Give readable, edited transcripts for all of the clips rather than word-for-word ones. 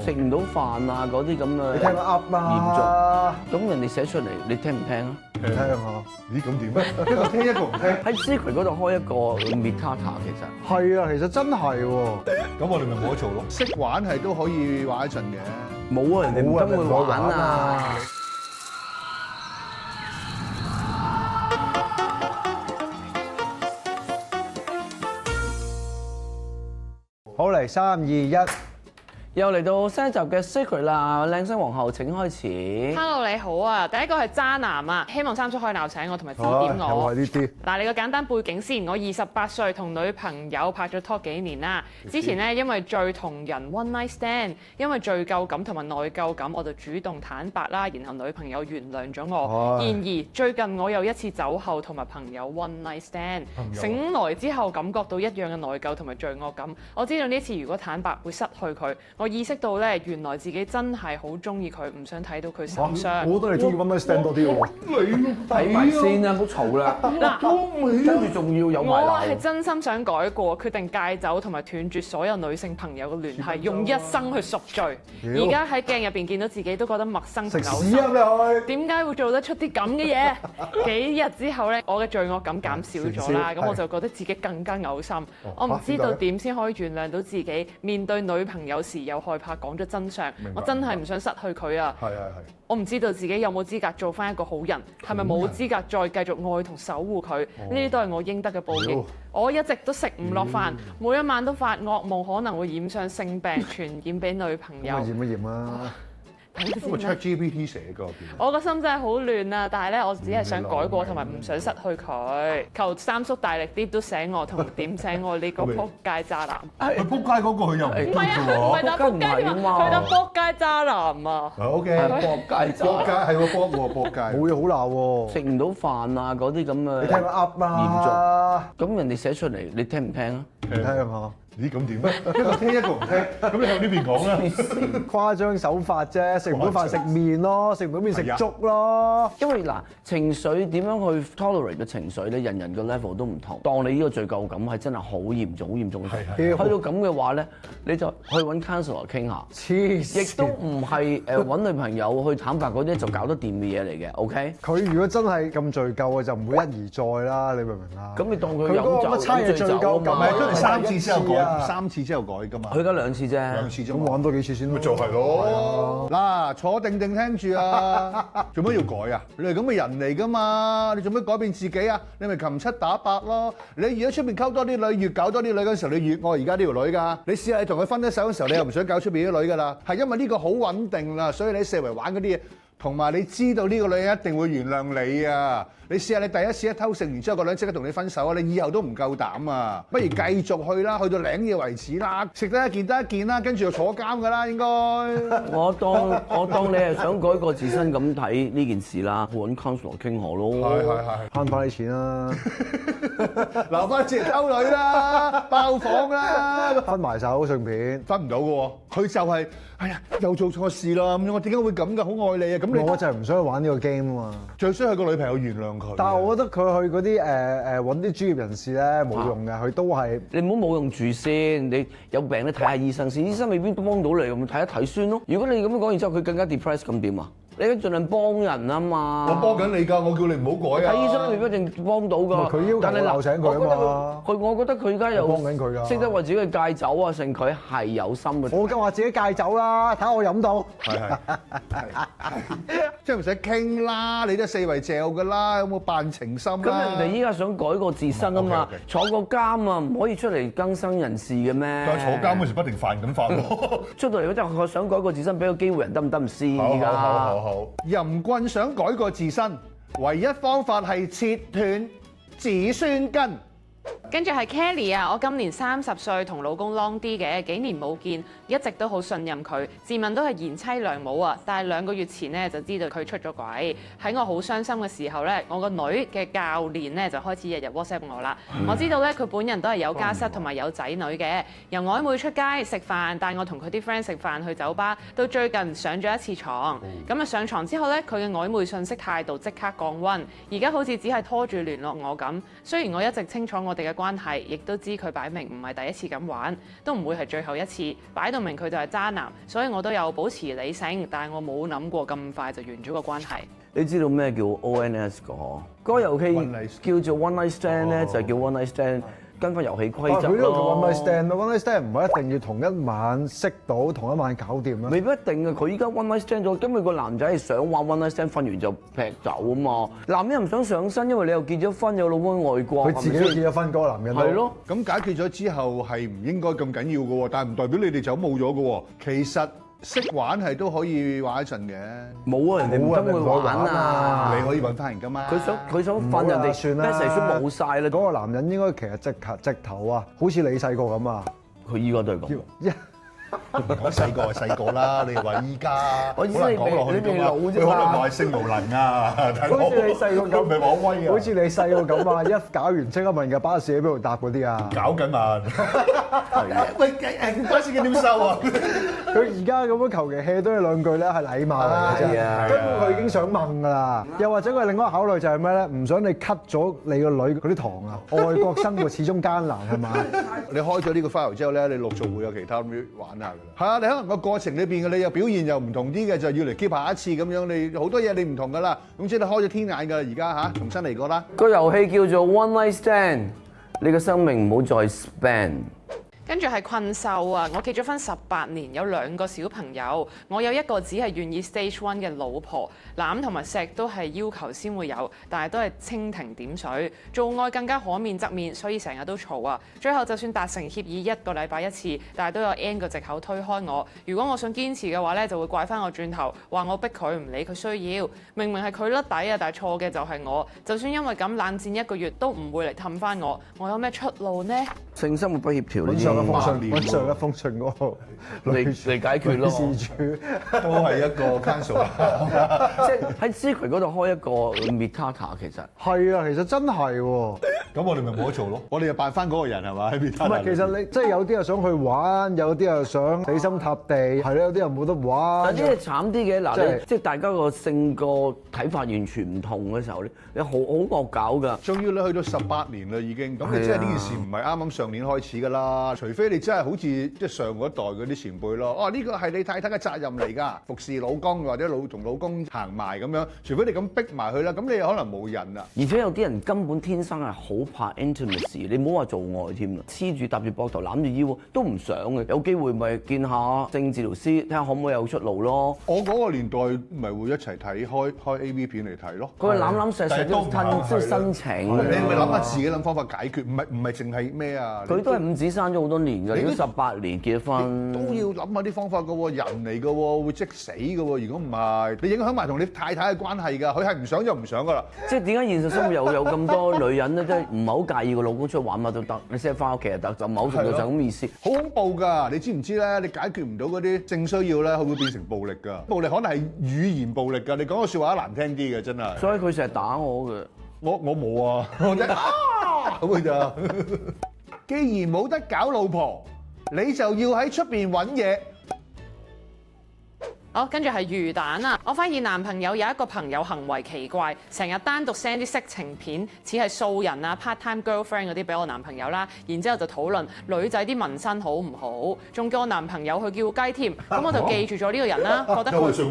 食唔到飯啊嗰啲咁嘅，你聽我噏啦。嚴重。咁人哋寫出嚟，你聽唔聽啊？聽下。咦咁點咧？一個聽一個唔聽。喺 Secret 嗰度開一個 Metata 其實。係啊，其實真係喎。咁我哋咪冇得做咯。識玩係都可以玩一陣嘅。冇啊，人哋唔跟會玩啊。好嚟，3、2、1。又嚟到新一集嘅 Secret 啦，靚聲皇后請開始。 Hello 你好啊，第一個係渣男啊，希望三叔可以鬧醒我同埋指點又我。係呢啲。嗱，你個簡單背景先，我28歲，同女朋友拍咗拖幾年啦。之前呢，因為醉同人 one night stand， 因為罪疚感同埋內疚感，我就主動坦白啦，然後女朋友原諒咗我。然而最近我又一次酒後同埋朋友 one night stand， 醒來之後感覺到一樣嘅內疚同埋罪惡感。我知道呢次如果坦白會失去佢，我意識到咧原來自己真係好中意佢，唔想睇到佢受傷。我覺得你中意 one night stand 多啲喎。睇埋先啦，唔好嘈啦。嗱，跟住仲要有埋我係鬧。真心想改過，決定戒酒同埋斷絕所有女性朋友嘅聯繫，用一生去贖罪。而家喺鏡入邊見到自己都覺得陌生同嘔心。食屎啊你去！點解會做得出啲咁嘅嘢？幾日之後咧，我嘅罪惡感減少咗啦，咁我就覺得自己更加嘔心。我唔知道點先可以原諒到自己，面對女朋友時又害怕講咗真相。我真係唔想失去佢啊！係。我唔知道自己有冇資格做翻一個好人，係咪冇資格再繼續愛同守護佢？呢啲都係我應得嘅報應。我一直都食唔落飯，每一晚都發噩夢，可能會染上性病，傳染俾女朋友。驗一驗啊！咁個 ChatGPT 寫㗎邊？我個心真係好亂啊！但係咧，我只係想改過同埋唔想失去佢。求三叔大力啲都醒我，同點醒我呢個撲街渣男。佢撲街嗰個佢又唔得唔係啊，唔係打撲街添啊，佢打撲街渣男啊！ OK，搏街渣。撲街係喎，撲喎，撲街。冇嘢好鬧喎。食唔到飯啊嗰啲咁嘅。你聽我噏啦。嚴重。咁人哋寫出嚟，你聽唔聽啊？聽下。咦咁點咧？一個聽一個唔聽。咁你向呢邊講啦。誇張手法啫，食唔到飯食麵咯，食唔到麵食粥咯。因為嗱，情緒點樣去 tolerate 嘅情緒咧，人人嘅 level 都唔同。當你呢個罪疚感係真係好嚴重、好嚴重嘅，去到咁嘅話咧，你就去揾 counselor 傾下。黐線！亦都唔係揾女朋友去坦白嗰啲就搞得掂嘅嘢嚟嘅，OK？佢如果真係咁罪疚嘅，就唔會一而再啦，你明唔明啊？咁你當佢佢嗰個乜差嘢罪疚感唔係，跟住3次之後改，啊3次之後改㗎嘛。佢而家2次啫，兩次啫嘛。咁玩多幾次先咯。咪就係咯。嗱，坐定定聽住啊！做乜要改啊？你係咁嘅人嚟㗎嘛？你做乜改變自己啊？你咪擒七打八咯！你而家出邊溝多啲女，越搞多啲女嗰陣時候，你越愛而家呢條女㗎。你試下你同佢分咗手嘅時候，你又唔想搞出邊啲女㗎啦。係因為呢個好穩定啦，所以你四圍玩嗰啲嘢，同埋你知道呢個女人一定會原諒你啊！你試下你第一次一偷食完之後，個女即刻同你分手啊！你以後都唔夠膽啊！不如繼續去啦，去到領嘢為止啦，食得一件得一件啦，跟住就坐監㗎啦，應該。我當你係想改過自身咁睇呢件事啦，揾 counselor 傾下咯。係。慳翻啲錢啦，留翻錢溝女啦，爆房啦，分埋手順便。分唔到嘅喎，佢就係、哎呀又做錯事啦咁樣，我點解會咁㗎？好愛你啊！咁你我就係唔想去玩呢個 game 啊嘛。最衰係個女朋友原諒佢。但係我覺得佢去嗰啲揾啲專業人士咧冇用嘅，佢都係你唔好冇用住先，你有病咧睇下醫生先，醫生未必幫到你，咁睇一睇先咯。如果你咁樣講完之後，佢更加 depressed 咁點啊？你應該盡量幫人啊嘛。我幫緊你㗎，我叫你唔好改啊。睇醫生未必一定幫到㗎。佢要求但係鬧醒佢啊嘛。我覺得佢而家又幫緊佢㗎識得為自己戒酒啊，成佢係有心嘅。我梗話自己戒酒啦，睇下我飲到。係，即係唔使傾啦，你都四圍嚼㗎啦，有冇扮情深咁啦？人哋依家想改過自身啊嘛，坐個監啊，唔可以出嚟更生人事嘅咩？但係坐監嗰時不定犯緊法喎。出到嚟嗰陣，我想改過自身，俾個機會人得唔得唔先㗎？好。淫棍想改過自身，唯一方法係切斷子孫根。跟住係 Kelly 啊，我今年30歲，同老公 long 啲嘅，幾年冇見，一直都好信任佢，自問都係賢妻良母啊。但係2個月前呢，就知道佢出咗軌，喺我好傷心嘅時候呢，我個女嘅教練呢，就開始日日 WhatsApp 我啦。我知道咧佢本人都係有家室同埋有仔女嘅，由曖昧出街食飯，帶我同佢啲 friend 食飯去酒吧，到最近上咗1次床。咁啊上床之後呢，佢嘅曖昧信息態度即刻降溫，而家好似只係拖住聯絡我咁。雖然我一直清楚我哋嘅關係，亦都知佢擺明唔係第一次咁玩，都唔會係最後一次，擺到明佢就係渣男，所以我都有保持理性，但係我冇諗過咁快就完咗個關係。你知道咩叫 ONS 個？嗰個遊戲叫做 One Night Stand 咧，就係叫 One Night Stand。跟翻遊戲規則佢呢個叫咯。One Night Stand，One Night Stand 唔係一定要同一晚識到，同一晚搞掂啦。未必一定嘅，佢依家 One Night Stand 咗，根本個男仔係想玩 One Night Stand，瞓完就劈走啊嘛。男人唔想上身，因為你又結咗婚，有老公喺外國，佢自己都結咗婚，嗰個男人都係咯。咁解決咗之後係唔應該咁緊要嘅喎，但係唔代表你哋就冇咗嘅喎。其實識玩係都可以玩一陣嘅。冇啊，人哋唔跟佢玩啊。你可以揾翻人㗎嘛。佢想瞓人哋算啦 message 冇晒啦。嗰個男人應該其實直頭啊，好似你細個咁啊。佢依家都係咁。講細個係細個啦，你又話依家，我意思好難講落去㗎嘛。你未老啫嘛佢可能話係性無能啊，大佬好似你細個咁，唔係話好威啊。好似你細個咁啊，一搞完即刻問架巴士喺邊度搭嗰啲啊。搞緊嘛。喂巴士嘅點收啊？佢而家咁樣求其 hea 多你兩句咧，係禮貌嚟嘅啫。根本佢已經想問㗎啦。又或者佢另一個考慮就係咩咧？唔想你 cut 咗你個女嗰啲堂啊。外國生活始終艱難係嘛？你開咗呢個 file 之後咧，你陸續會有其他咁玩下㗎啦。係啊，你可能個過程裏邊嘅你又表現又唔同啲嘅，就要嚟 keep 下一次咁樣。你好多嘢你唔同㗎啦。咁即係你開咗天眼㗎啦，而家嚇重新嚟過啦。個遊戲叫做 One Night Stand，你嘅生命唔好再 spend。跟住係困獸啊！我結咗婚18年，有2個小朋友。我有一個只係願意 stage 1嘅老婆，攬同埋錫都係要求先會有，但係都係蜻蜓點水。做愛更加可免則免，所以成日都嘈啊！最後就算達成協議，1個禮拜1次，但係都有 N 個藉口推開我。如果我想堅持嘅話咧，就會怪翻我轉頭，話我逼佢唔理佢需要。明明係佢甩底啊，但係錯嘅就係我。就算因為咁冷戰1個月，都唔會嚟氹翻我。我有咩出路呢？性生活不協調呢揾上一封信嗰個嚟解決咯。事主都係一個 cancel 即係喺 Secret 嗰度開一個 Mitaka 其實係啊，其實真係喎。咁我哋咪冇得做咯。我哋就扮翻嗰個人係嘛喺邊？唔係，其實你即係有啲又想去玩，有啲又想死心塌地，係咯，有啲又冇得玩。但係啲係慘啲嘅，嗱即係大家個性個睇法完全唔同嘅時候咧，你好惡搞㗎。仲要你去到18年啦已經，咁你即係呢件事唔係啱啱上年開始㗎啦。除非你真係好似即係上嗰代嗰啲前輩咯。哦，呢個係你太太嘅責任嚟㗎，服侍老公或者同老公行埋咁樣。除非你咁逼埋佢啦，咁你可能冇癮啦。而且有啲人根本天生係好怕 intimacy，你唔好話做愛添啦，黐住搭住膊頭攬住腰都唔想嘅。有機會咪見下性治療師，睇下可唔可以有出路咯。我嗰個年代咪會一齊睇開 AV 片嚟睇咯。佢攬攬錫錫都吞，即係新情。你咪諗下自己諗方法解決，唔係淨係咩啊？佢都係五指生咗好多年㗎，如果18年結婚都要諗下啲方法㗎喎，人嚟㗎喎，會即死㗎喎。如果唔係，你影響埋同你太太嘅關係㗎。佢係唔想就唔想㗎啦。即係點解現實生活又有咁多女人咧，即係唔係好介意個老公出去玩乜都得，你 set 翻屋企就得，就某程度上咁意思。好恐怖㗎！你知唔知咧？你解決唔到嗰啲性需要咧，佢會變成暴力㗎。暴力可能係語言暴力㗎。你講個説話難聽啲嘅，真係。所以佢成日打我嘅。我冇啊！我真啊咁㗎。既然冇得搞老婆，你就要喺出邊揾嘢。好，跟住係魚蛋啊！我發現男朋友有一個朋友行為奇怪，成日單獨 send 啲色情片，似係素人啊、part-time girlfriend 嗰啲俾我男朋友啦。然之後就討論女仔啲紋身好唔好，仲叫我男朋友去叫雞添。咁我就記住咗呢個人啦，覺得佢上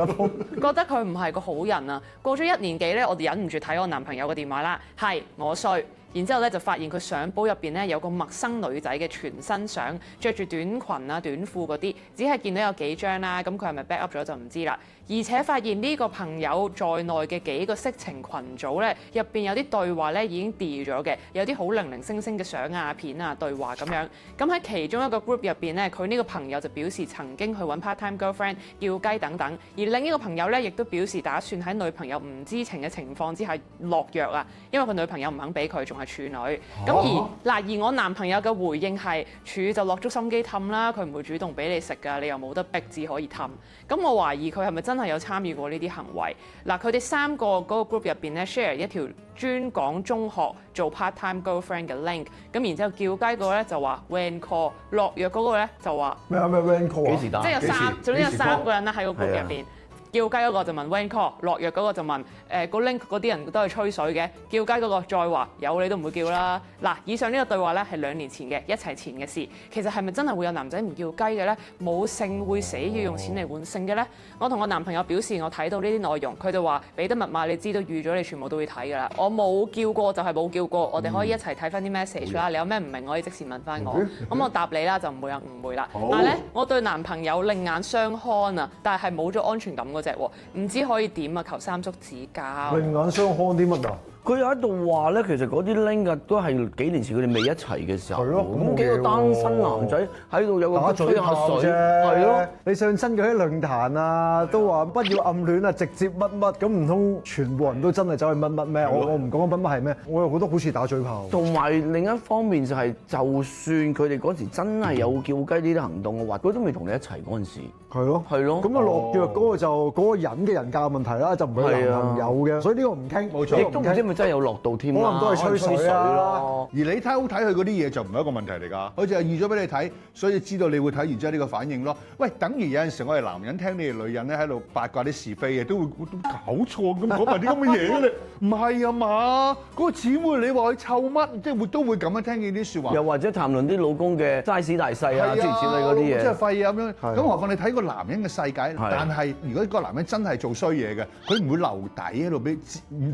一封，覺得佢唔係個好人啊。過咗1年幾咧，我哋忍唔住睇我男朋友個電話啦，係我衰。然之後咧就發現佢相簿入邊咧有個陌生女仔嘅全身相，着住短裙啊、短褲嗰啲，只係見到有幾張啦。咁佢係咪 back up 咗就唔知啦。而且發現呢個朋友在內嘅幾個色情群組咧，入邊有啲對話咧已經 delete 咗嘅，有啲好零零星星嘅相啊、片啊、對話咁樣。咁喺其中一個 group 入邊咧，佢呢個朋友就表示曾經去揾 part-time girlfriend 叫雞等等，而另一個朋友咧亦都表示打算喺女朋友唔知情嘅情況之下落藥啊，因為佢女朋友唔肯俾佢，仲係處女。咁而我男朋友嘅回應係處就落足心機氹啦，佢唔會主動俾你食㗎，你又冇得逼，只可以氹。咁我懷疑佢係咪真係有參與過呢啲行為？嗱，佢哋3個嗰個 group 入邊咧 share 一條專講中學做 part-time girlfriend 嘅 link， 咁然之後叫雞嗰個咧就話 when call， 落藥嗰個咧就話咩 when call 幾時打？即係總之有3個人啦喺個 group 入邊。叫雞嗰個就問 when call， 落藥嗰個就問個 link 嗰啲人都係吹水嘅，叫雞嗰個再話有你都唔會叫啦。嗱，以上呢個對話咧係2年前嘅一齊前嘅事，其實係咪真係會有男仔唔叫雞嘅咧？冇性會死，要用錢嚟換性嘅咧？我同我男朋友表示我睇到呢啲內容，佢就話俾得密碼你知道預咗你全部都會睇㗎啦。我冇叫過就係冇叫過，我哋可以一齊睇翻啲 message 啦。你有咩唔明可以即時問翻我，咁我答你啦，就唔會有誤會啦。但係咧，我對男朋友另眼相看啊，但係冇咗安全感嗰隻喎，唔知可以點啊？求三叔指教。另眼相看啲乜啊？佢又喺度話咧，其實嗰啲 link 啊，都係幾年前佢哋未一齊嘅時候。係咯，咁幾個單身男仔喺度有個吹下水，係咯。你上親嗰啲論壇啊，都話不要暗戀啊，直接乜乜，咁唔通全部人都真係走去乜乜咩？我唔講乜乜係咩？我又覺得好似打嘴炮。同埋另一方面就係，就算佢哋嗰時真係有叫雞呢啲行動嘅話，佢都未同你一齊嗰陣時。係咯，係咯。咁啊落藥嗰個就嗰個人嘅人格問題啦，就唔係男朋友嘅，所以呢個唔傾。冇錯，亦都唔知咪真係有落到添啦。可能都係吹水咯。而你睇好睇佢嗰啲嘢就唔係一個問題嚟㗎，佢就係預咗俾你睇，所以知道你會睇完之後呢個反應咯。喂，等於有陣時我哋男人聽你哋女人咧喺度八卦啲是非嘅，都會搞錯咁講埋啲咁嘅嘢嘅你，唔係啊嘛？嗰個姊妹你話佢臭乜，即係都會咁樣聽見啲説話。又或者談論啲老公嘅 size 大細啊，諸如此類嗰啲嘢。真係廢啊咁樣。咁何況你睇個男人嘅世界，但係如果個男人真係做衰嘢嘅，佢唔會留底喺度俾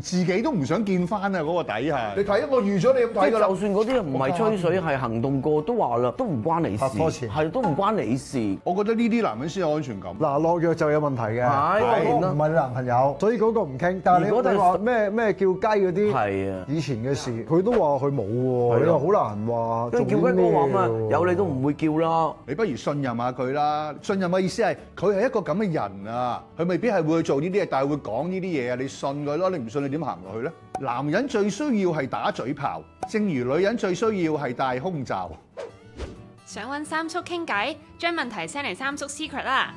自己都唔想見翻啊嗰個底係。你睇我預咗你咁睇㗎啦。就算嗰啲人唔係吹水，係行動過，都話啦，都唔關你事。拍拖前係都唔關你事。我覺得呢啲男人先有安全感。嗱，落藥就有問題嘅，係唔係你男朋友，所以嗰個唔傾。但係你話咩叫雞嗰啲，係啊，以前嘅事，佢都話佢冇喎，你又好難話。叫雞嗰個話咩？有你都唔會叫啦。你不如信任下佢啦。信任嘅意思係佢係一個咁嘅人啊，佢未必係會去做呢啲嘢，但係會講呢啲嘢啊。你信佢咯，你唔信你點行落去咧？男人最需要係打嘴炮，正如女人最需要係戴胸罩。想揾三叔傾偈，將問題 send 嚟三叔 secret 啦。